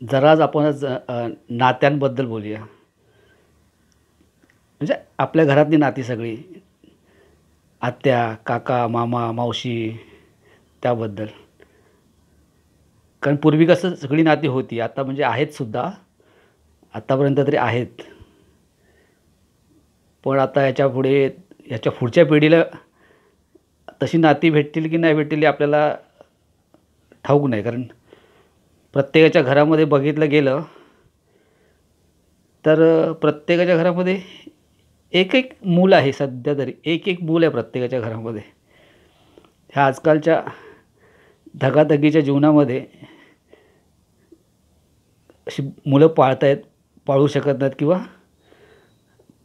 जरा आज आपण नात्यांबद्दल बोलूया. म्हणजे आपल्या घरातली नाती सगळी, आत्या, काका, मामा, मावशी त्याबद्दल. कारण पूर्वी कसं सगळी नाती होती. आता म्हणजे आहेत सुद्धा. आत्तापर्यंत तरी आहेत. पण आता याच्या पुढच्या पिढीला तशी नाती भेटतील की नाही भेटतील हे आपल्याला ठाऊक नाही. कारण प्रत्येकाच्या घरामध्ये बघितलं गेलं तर प्रत्येकाच्या घरामध्ये एक मूल आहे सध्या तरी. एक मूल आहे प्रत्येकाच्या घरामध्ये. ह्या आजकालच्या धगाधगीच्या जीवनामध्ये अशी मुलं पाळू शकत नाहीत किंवा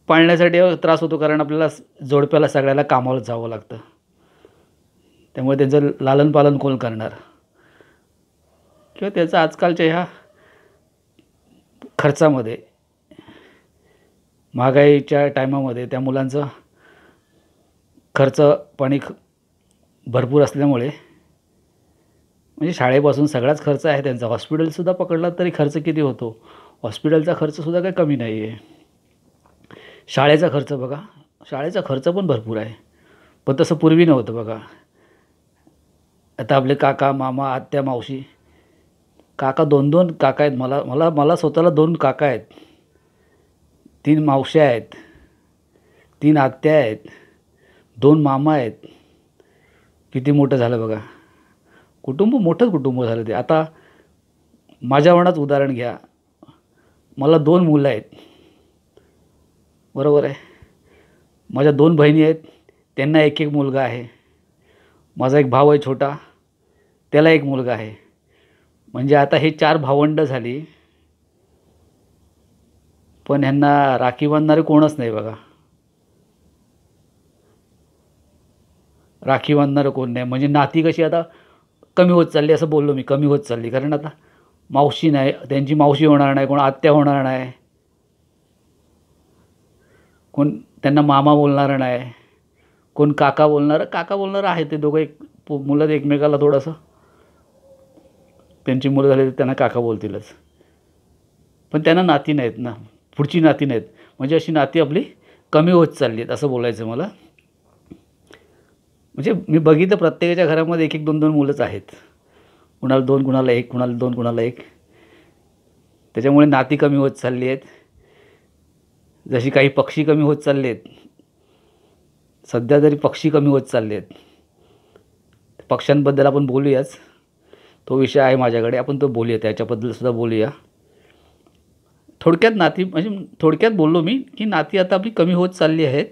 पाळण्यासाठी त्रास होतो. कारण आपल्याला जोडप्याला सगळ्याला कामाला जावं लागतं. त्यामुळे त्यांचं लालन-पालन कोण करणार? किंवा त्याचं आजकालच्या ह्या खर्चामध्ये, महागाईच्या टायमामध्ये त्या मुलांचं खर्च पाणी भरपूर असल्यामुळे म्हणजे शाळेपासून सगळाच खर्च आहे त्यांचा. हॉस्पिटलसुद्धा पकडला तरी खर्च किती होतो? हॉस्पिटलचा खर्चसुद्धा काही कमी नाही आहे. शाळेचा खर्च बघा, शाळेचा खर्च पण भरपूर आहे. पण तसं पूर्वी नव्हतं बघा. आता आपले काका, मामा, आत्या, मावशी, काका 2-2 काका आहेत. मला मला मला स्वतःला 2 काका आहेत, 3 मावश्या आहेत, 3 आत्या आहेत, 2 मामा आहेत. किती मोठं झालं बघा. मोठंच कुटुंब झालं ते. आता माझ्या मनात उदाहरण घ्या. मला 2 मुलं आहेत, बरोबर आहे. माझ्या 2 बहिणी आहेत, त्यांना एक मुलगा आहे. माझा एक भाऊ आहे छोटा, त्याला एक मुलगा आहे. म्हणजे आता हे 4 भावंडं झाली. पण ह्यांना राखी बांधणारे कोणच नाही बघा. राखी बांधणारं कोण नाही. म्हणजे नाती कशी आता कमी होत चालली असं बोललो मी. कमी होत चालली. कारण आता मावशी नाही, त्यांची मावशी होणार नाही, कोण आत्या होणार नाही, कोण त्यांना मामा बोलणारं नाही, कोण काका बोलणारं आहे. ते दोघं मुलं एकमेकाला थोडंसं, त्यांची मुलं झाली तर त्यांना काका बोलतीलच. पण त्यांना नाती नाहीत ना, पुढची नाती नाहीत. म्हणजे अशी नाती आपली कमी होत चालली आहेत असं बोलायचं मला. म्हणजे मी बघितलं प्रत्येकाच्या घरामध्ये 1-1, 2-2 मुलंच आहेत. कुणाला 2, कुणाला 1, कुणाला 2, कुणाला 1. त्याच्यामुळे नाती कमी होत चालली आहेत. जशी काही पक्षी कमी होत चालले आहेत. सध्या तरी पक्षी कमी होत चालले आहेत. पक्ष्यांबद्दल आपण बोलूयाच. तो विषय आहे माझ्याकडे. आपण तो बोलूया, त्याच्याबद्दलसुद्धा बोलूया. थोडक्यात बोललो मी की नाती आता आपली कमी होत चालली आहेत.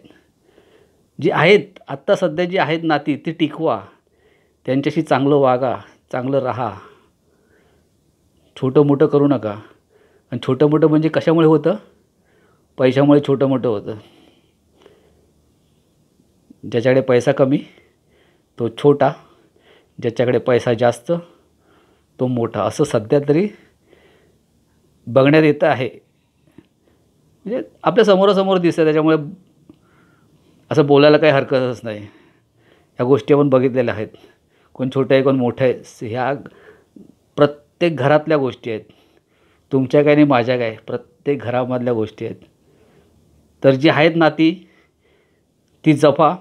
जी आहेत आत्ता सध्या जी आहेत नाती ती टिकवा. त्यांच्याशी चांगलं वागा, चांगलं राहा. छोटं मोठं करू नका. आणि छोटं मोठं म्हणजे कशामुळे होतं? पैशामुळे छोटं मोठं होतं. ज्याच्याकडे पैसा कमी तो छोटा, ज्याच्याकडे पैसा जास्त तो मोठा, असं सध्या तरी बघण्यात येतं आहे. म्हणजे आपल्या समोरासमोर दिसतं. त्याच्यामुळे असं बोलायला काही हरकतच नाही. ह्या गोष्टी आपण बघितलेल्या आहेत. कोण छोटं आहे, कोण मोठं आहे. ह्या प्रत्येक घरातल्या गोष्टी आहेत. तुमच्या काय आणि माझ्या काय, प्रत्येक घरामधल्या गोष्टी आहेत. तर जी आहेत नाती ती जपा.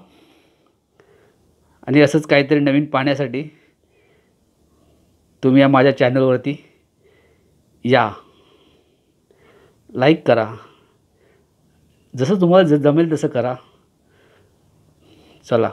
आणि असंच काहीतरी नवीन पाहण्यासाठी तुम्ही या माझ्या चॅनलवरती या, लाईक करा. जसं तुम्हाला जमेल तसं करा. चला.